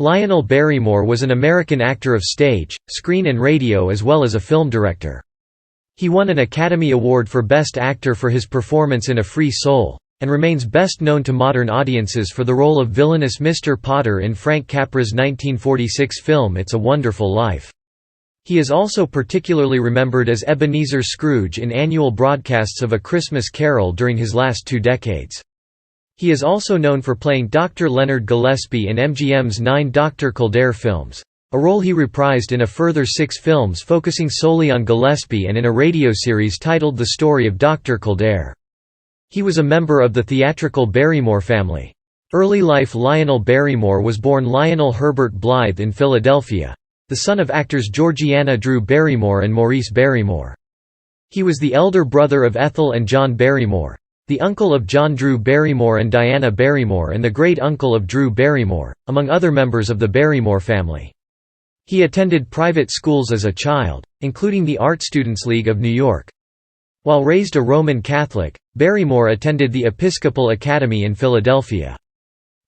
Lionel Barrymore was an American actor of stage, screen and radio as well as a film director. He won an Academy Award for Best Actor for his performance in A Free Soul, and remains best known to modern audiences for the role of villainous Mr. Potter in Frank Capra's 1946 film It's a Wonderful Life. He is also particularly remembered as Ebenezer Scrooge in annual broadcasts of A Christmas Carol during his last 2 decades. He is also known for playing Dr. Leonard Gillespie in MGM's 9 Dr. Kildare films, a role he reprised in a further 6 films focusing solely on Gillespie and in a radio series titled The Story of Dr. Kildare. He was a member of the theatrical Barrymore family. Early life. Lionel Barrymore was born Lionel Herbert Blythe in Philadelphia, the son of actors Georgiana Drew Barrymore and Maurice Barrymore. He was the elder brother of Ethel and John Barrymore, the uncle of John Drew Barrymore and Diana Barrymore, and the great-uncle of Drew Barrymore, among other members of the Barrymore family. He attended private schools as a child, including the Art Students League of New York. While raised a Roman Catholic, Barrymore attended the Episcopal Academy in Philadelphia.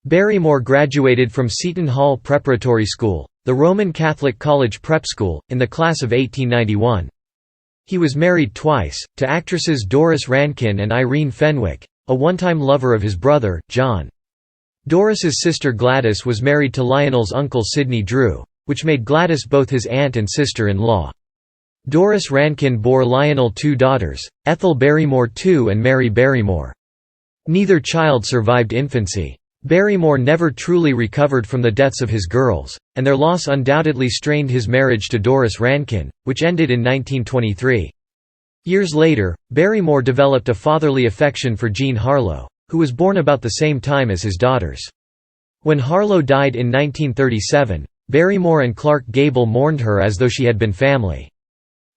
Barrymore graduated from Seton Hall Preparatory School, the Roman Catholic college prep school, in the class of 1891. He was married twice, to actresses Doris Rankin and Irene Fenwick, a one-time lover of his brother, John. Doris's sister Gladys was married to Lionel's uncle Sidney Drew, which made Gladys both his aunt and sister-in-law. Doris Rankin bore Lionel 2 daughters, Ethel Barrymore II and Mary Barrymore. Neither child survived infancy. Barrymore never truly recovered from the deaths of his girls, and their loss undoubtedly strained his marriage to Doris Rankin, which ended in 1923. Years later, Barrymore developed a fatherly affection for Jean Harlow, who was born about the same time as his daughters. When Harlow died in 1937, Barrymore and Clark Gable mourned her as though she had been family.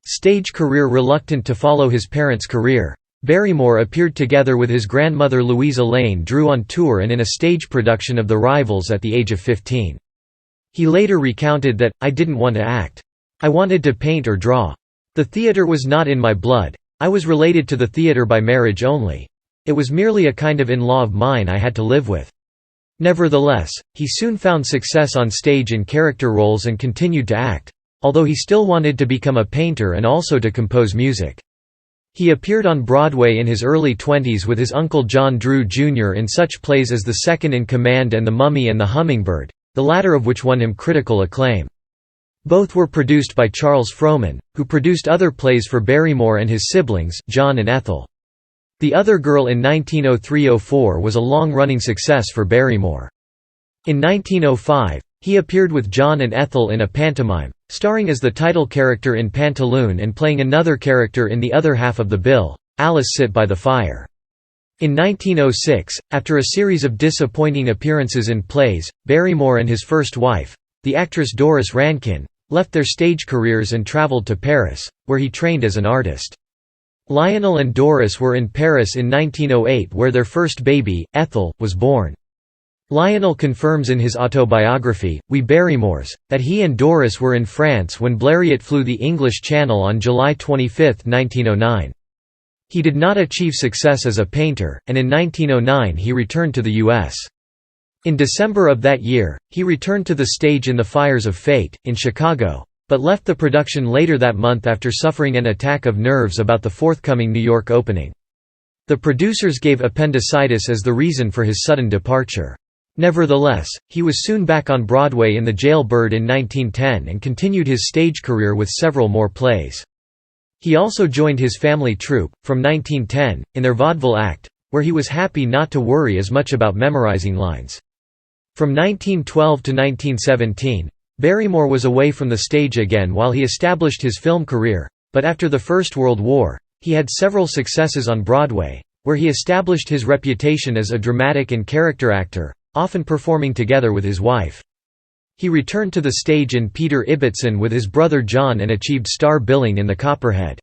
Stage career. Reluctant to follow his parents' career, Barrymore appeared together with his grandmother Louisa Lane Drew on tour and in a stage production of The Rivals at the age of 15. He later recounted that, "I didn't want to act. I wanted to paint or draw. The theatre was not in my blood. I was related to the theatre by marriage only. It was merely a kind of in-law of mine I had to live with." Nevertheless, he soon found success on stage in character roles and continued to act, although he still wanted to become a painter and also to compose music. He appeared on Broadway in his early 20s with his uncle John Drew Jr. in such plays as The Second in Command and The Mummy and the Hummingbird, the latter of which won him critical acclaim. Both were produced by Charles Frohman, who produced other plays for Barrymore and his siblings, John and Ethel. The Other Girl in 1903–04 was a long-running success for Barrymore. In 1905, he appeared with John and Ethel in a pantomime, starring as the title character in Pantaloon and playing another character in the other half of the bill, Alice Sit by the Fire. In 1906, after a series of disappointing appearances in plays, Barrymore and his first wife, the actress Doris Rankin, left their stage careers and traveled to Paris, where he trained as an artist. Lionel and Doris were in Paris in 1908 where their first baby, Ethel, was born. Lionel confirms in his autobiography, We Barrymores, that he and Doris were in France when Blériot flew the English Channel on July 25, 1909. He did not achieve success as a painter, and in 1909 he returned to the U.S. In December of that year, he returned to the stage in The Fires of Fate, in Chicago, but left the production later that month after suffering an attack of nerves about the forthcoming New York opening. The producers gave appendicitis as the reason for his sudden departure. Nevertheless, he was soon back on Broadway in The Jailbird in 1910 and continued his stage career with several more plays. He also joined his family troupe, from 1910, in their vaudeville act, where he was happy not to worry as much about memorizing lines. From 1912 to 1917, Barrymore was away from the stage again while he established his film career, but after the First World War, he had several successes on Broadway, where he established his reputation as a dramatic and character actor, often performing together with his wife. He returned to the stage in Peter Ibbotson with his brother John and achieved star billing in The Copperhead.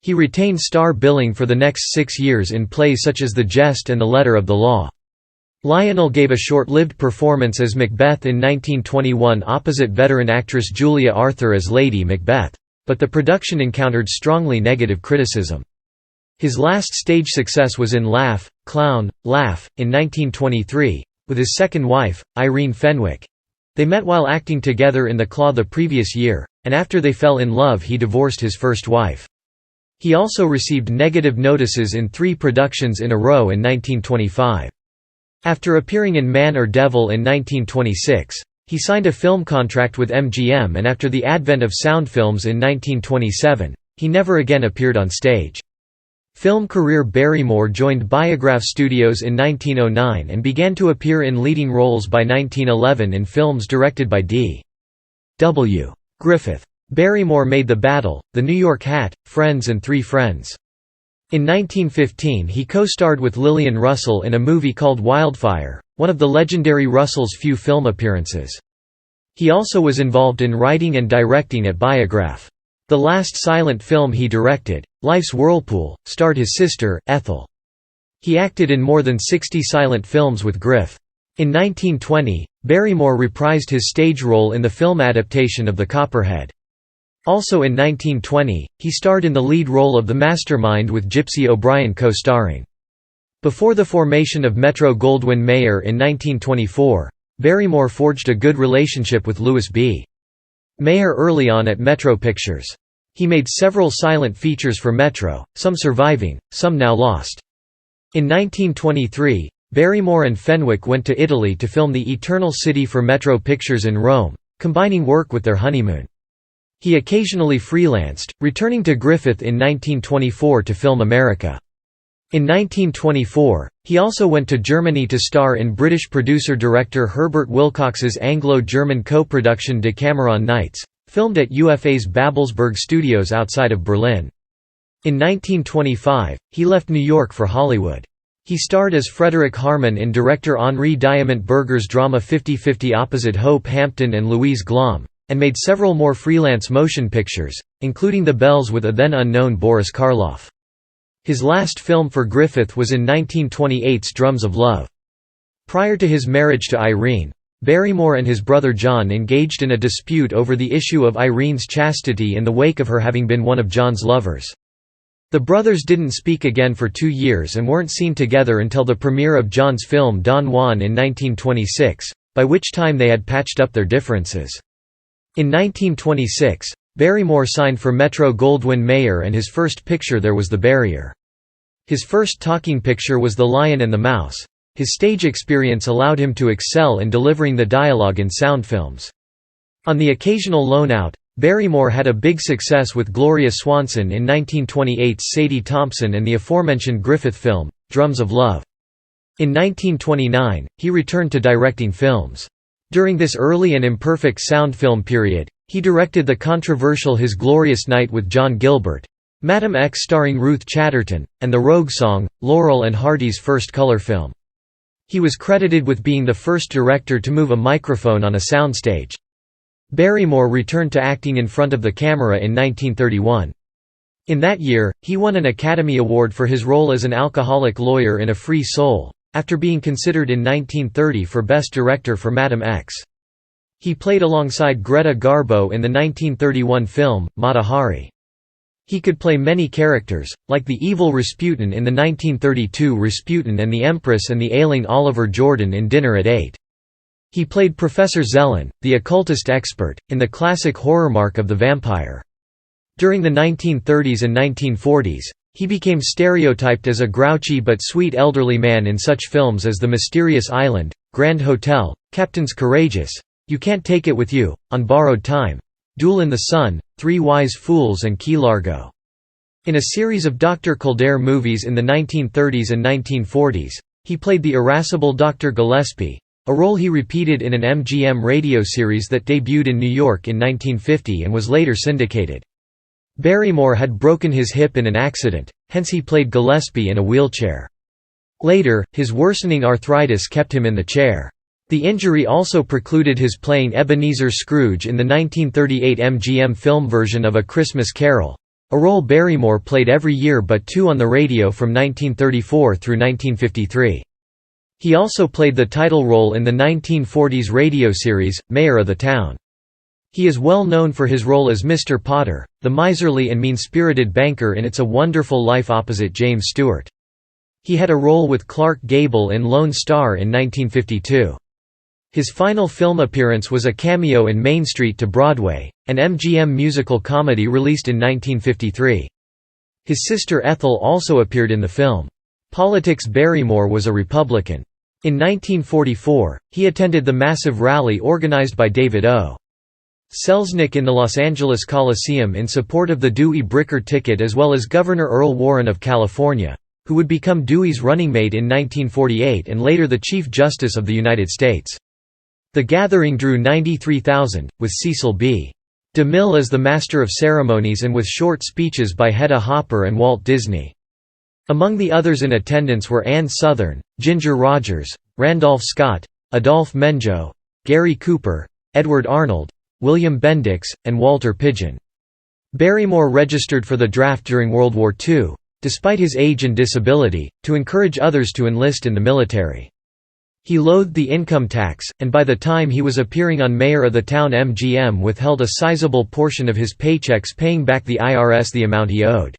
He retained star billing for the next 6 years in plays such as The Jest and The Letter of the Law. Lionel gave a short-lived performance as Macbeth in 1921 opposite veteran actress Julia Arthur as Lady Macbeth, but the production encountered strongly negative criticism. His last stage success was in Laugh, Clown, Laugh, in 1923, with his second wife, Irene Fenwick. They met while acting together in The Claw the previous year, and after they fell in love he divorced his first wife. He also received negative notices in 3 productions in a row in 1925. After appearing in Man or Devil in 1926, he signed a film contract with MGM, and after the advent of sound films in 1927, he never again appeared on stage. Film career: Barrymore joined Biograph Studios in 1909 and began to appear in leading roles by 1911 in films directed by D. W. Griffith. Barrymore made The Battle, The New York Hat, Friends and 3 Friends. In 1915 he co-starred with Lillian Russell in a movie called Wildfire, one of the legendary Russell's few film appearances. He also was involved in writing and directing at Biograph. The last silent film he directed, Life's Whirlpool, starred his sister, Ethel. He acted in more than 60 silent films with Griff. In 1920, Barrymore reprised his stage role in the film adaptation of The Copperhead. Also in 1920, he starred in the lead role of the Mastermind with Gypsy O'Brien co-starring. Before the formation of Metro-Goldwyn-Mayer in 1924, Barrymore forged a good relationship with Louis B. Mayer early on at Metro Pictures. He made several silent features for Metro, some surviving, some now lost. In 1923, Barrymore and Fenwick went to Italy to film The Eternal City for Metro Pictures in Rome, combining work with their honeymoon. He occasionally freelanced, returning to Griffith in 1924 to film America. In 1924, he also went to Germany to star in British producer-director Herbert Wilcox's Anglo-German co-production Decameron Nights, filmed at UFA's Babelsberg Studios outside of Berlin. In 1925, he left New York for Hollywood. He starred as Frederick Harmon in director Henri Diamant-Berger's drama 50-50 opposite Hope Hampton and Louise Glom, and made several more freelance motion pictures, including The Bells with a then unknown Boris Karloff. His last film for Griffith was in 1928's Drums of Love. Prior to his marriage to Irene, Barrymore and his brother John engaged in a dispute over the issue of Irene's chastity in the wake of her having been one of John's lovers. The brothers didn't speak again for 2 years and weren't seen together until the premiere of John's film Don Juan in 1926, by which time they had patched up their differences. In 1926, Barrymore signed for Metro-Goldwyn-Mayer and his first picture there was The Barrier. His first talking picture was The Lion and the Mouse. His stage experience allowed him to excel in delivering the dialogue in sound films. On the occasional loan out, Barrymore had a big success with Gloria Swanson in 1928's Sadie Thompson and the aforementioned Griffith film, Drums of Love. In 1929, he returned to directing films. During this early and imperfect sound film period, he directed the controversial His Glorious Night with John Gilbert, Madam X starring Ruth Chatterton, and the Rogue Song, Laurel and Hardy's first color film. He was credited with being the first director to move a microphone on a soundstage. Barrymore returned to acting in front of the camera in 1931. In that year, he won an Academy Award for his role as an alcoholic lawyer in A Free Soul, after being considered in 1930 for Best Director for Madam X. He played alongside Greta Garbo in the 1931 film, Mata Hari. He could play many characters, like the evil Rasputin in the 1932 Rasputin and the Empress and the ailing Oliver Jordan in Dinner at 8. He played Professor Zelen, the occultist expert, in the classic horror Mark of the Vampire. During the 1930s and 1940s, he became stereotyped as a grouchy but sweet elderly man in such films as The Mysterious Island, Grand Hotel, Captains Courageous, You Can't Take It With You, On Borrowed Time, Duel in the Sun, Three Wise Fools and Key Largo. In a series of Dr. Kildare movies in the 1930s and 1940s, he played the irascible Dr. Gillespie, a role he repeated in an MGM radio series that debuted in New York in 1950 and was later syndicated. Barrymore had broken his hip in an accident, hence he played Gillespie in a wheelchair. Later, his worsening arthritis kept him in the chair. The injury also precluded his playing Ebenezer Scrooge in the 1938 MGM film version of A Christmas Carol, a role Barrymore played every year but 2 on the radio from 1934 through 1953. He also played the title role in the 1940s radio series, Mayor of the Town. He is well known for his role as Mr. Potter, the miserly and mean-spirited banker in It's a Wonderful Life opposite James Stewart. He had a role with Clark Gable in Lone Star in 1952. His final film appearance was a cameo in Main Street to Broadway, an MGM musical comedy released in 1953. His sister Ethel also appeared in the film. Politics. Barrymore was a Republican. In 1944, he attended the massive rally organized by David O. Selznick in the Los Angeles Coliseum in support of the Dewey Bricker ticket, as well as Governor Earl Warren of California, who would become Dewey's running mate in 1948 and later the Chief Justice of the United States. The gathering drew 93,000, with Cecil B. DeMille as the master of ceremonies and with short speeches by Hedda Hopper and Walt Disney. Among the others in attendance were Ann Sothern, Ginger Rogers, Randolph Scott, Adolphe Menjot, Gary Cooper, Edward Arnold, William Bendix, and Walter Pidgeon. Barrymore registered for the draft during World War II, despite his age and disability, to encourage others to enlist in the military. He loathed the income tax, and by the time he was appearing on Mayor of the Town, MGM withheld a sizable portion of his paychecks, paying back the IRS the amount he owed.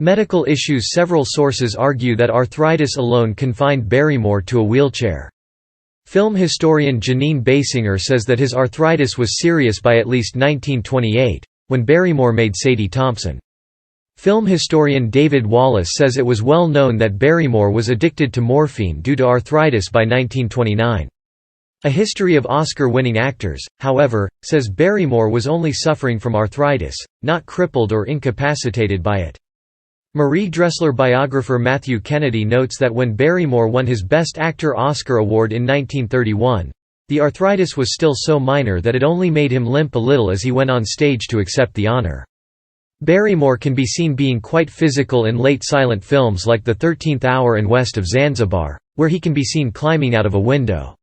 Medical issues. Several sources argue that arthritis alone confined Barrymore to a wheelchair. Film historian Janine Basinger says that his arthritis was serious by at least 1928, when Barrymore made Sadie Thompson. Film historian David Wallace says it was well known that Barrymore was addicted to morphine due to arthritis by 1929. A History of Oscar-winning actors, however, says Barrymore was only suffering from arthritis, not crippled or incapacitated by it. Marie Dressler biographer Matthew Kennedy notes that when Barrymore won his Best Actor Oscar award in 1931, the arthritis was still so minor that it only made him limp a little as he went on stage to accept the honor. Barrymore can be seen being quite physical in late silent films like The 13th Hour and West of Zanzibar, where he can be seen climbing out of a window.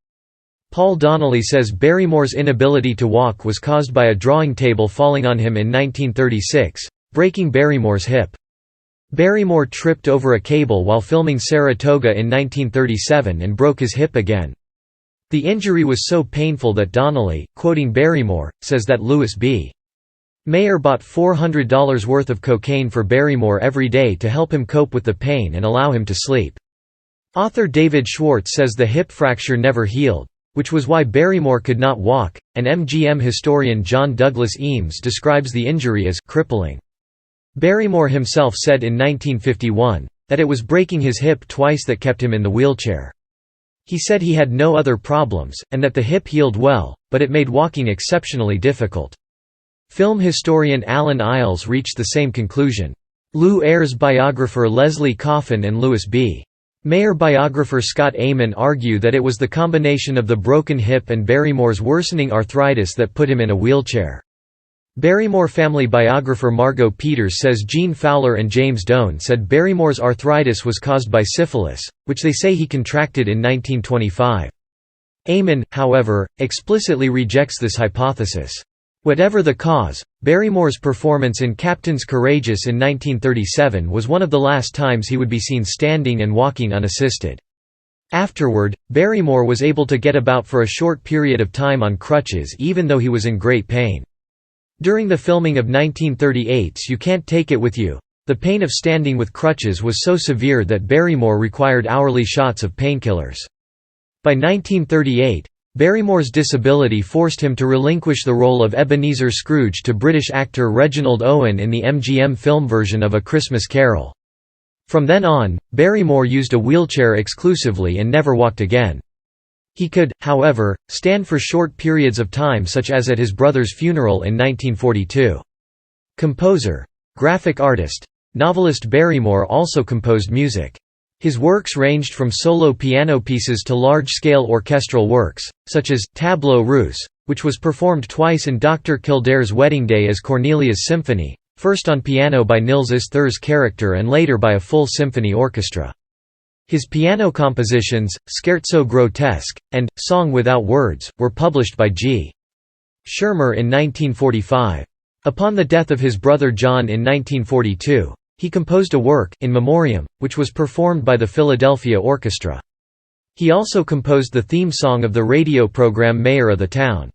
Paul Donnelly says Barrymore's inability to walk was caused by a drawing table falling on him in 1936, breaking Barrymore's hip. Barrymore tripped over a cable while filming Saratoga in 1937 and broke his hip again. The injury was so painful that Donnelly, quoting Barrymore, says that Louis B. Mayer bought $400 worth of cocaine for Barrymore every day to help him cope with the pain and allow him to sleep. Author David Schwartz says the hip fracture never healed, which was why Barrymore could not walk, and MGM historian John Douglas Eames describes the injury as crippling. Barrymore himself said in 1951, that it was breaking his hip twice that kept him in the wheelchair. He said he had no other problems, and that the hip healed well, but it made walking exceptionally difficult. Film historian Alan Iles reached the same conclusion. Lou Ayres biographer Leslie Coffin and Louis B. Mayer biographer Scott Amon argue that it was the combination of the broken hip and Barrymore's worsening arthritis that put him in a wheelchair. Barrymore family biographer Margot Peters says Gene Fowler and James Doan said Barrymore's arthritis was caused by syphilis, which they say he contracted in 1925. Amon, however, explicitly rejects this hypothesis. Whatever the cause, Barrymore's performance in Captains Courageous in 1937 was one of the last times he would be seen standing and walking unassisted. Afterward, Barrymore was able to get about for a short period of time on crutches even though he was in great pain. During the filming of 1938's You Can't Take It With You, the pain of standing with crutches was so severe that Barrymore required hourly shots of painkillers. By 1938, Barrymore's disability forced him to relinquish the role of Ebenezer Scrooge to British actor Reginald Owen in the MGM film version of A Christmas Carol. From then on, Barrymore used a wheelchair exclusively and never walked again. He could, however, stand for short periods of time, such as at his brother's funeral in 1942. Composer, graphic artist, novelist Barrymore also composed music. His works ranged from solo piano pieces to large-scale orchestral works, such as Tableau Russe, which was performed twice in Dr. Kildare's Wedding Day as Cornelia's Symphony, first on piano by Nils Isthur's character and later by a full symphony orchestra. His piano compositions, Scherzo Grotesque, and Song Without Words, were published by G. Schirmer in 1945. Upon the death of his brother John in 1942, he composed a work, In Memoriam, which was performed by the Philadelphia Orchestra. He also composed the theme song of the radio program Mayor of the Town.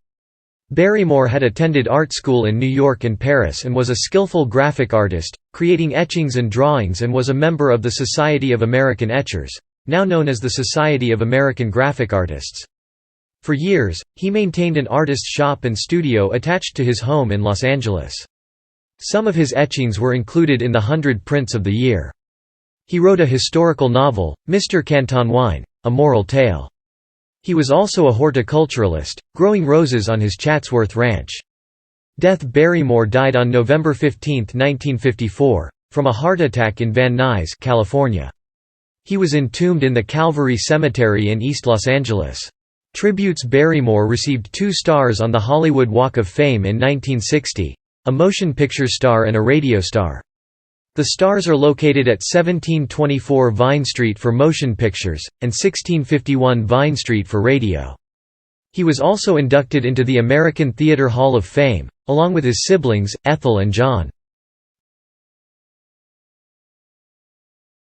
Barrymore had attended art school in New York and Paris and was a skillful graphic artist, creating etchings and drawings, and was a member of the Society of American Etchers, now known as the Society of American Graphic Artists. For years, he maintained an artist's shop and studio attached to his home in Los Angeles. Some of his etchings were included in the 100 Prints of the Year. He wrote a historical novel, Mr. Canton Wine, a moral tale. He was also a horticulturalist, growing roses on his Chatsworth Ranch. Death Barrymore died on November 15, 1954, from a heart attack in Van Nuys, California. He was entombed in the Calvary Cemetery in East Los Angeles. Tributes Barrymore received 2 stars on the Hollywood Walk of Fame in 1960, a motion picture star and a radio star. The stars are located at 1724 Vine Street for motion pictures, and 1651 Vine Street for radio. He was also inducted into the American Theatre Hall of Fame, along with his siblings, Ethel and John.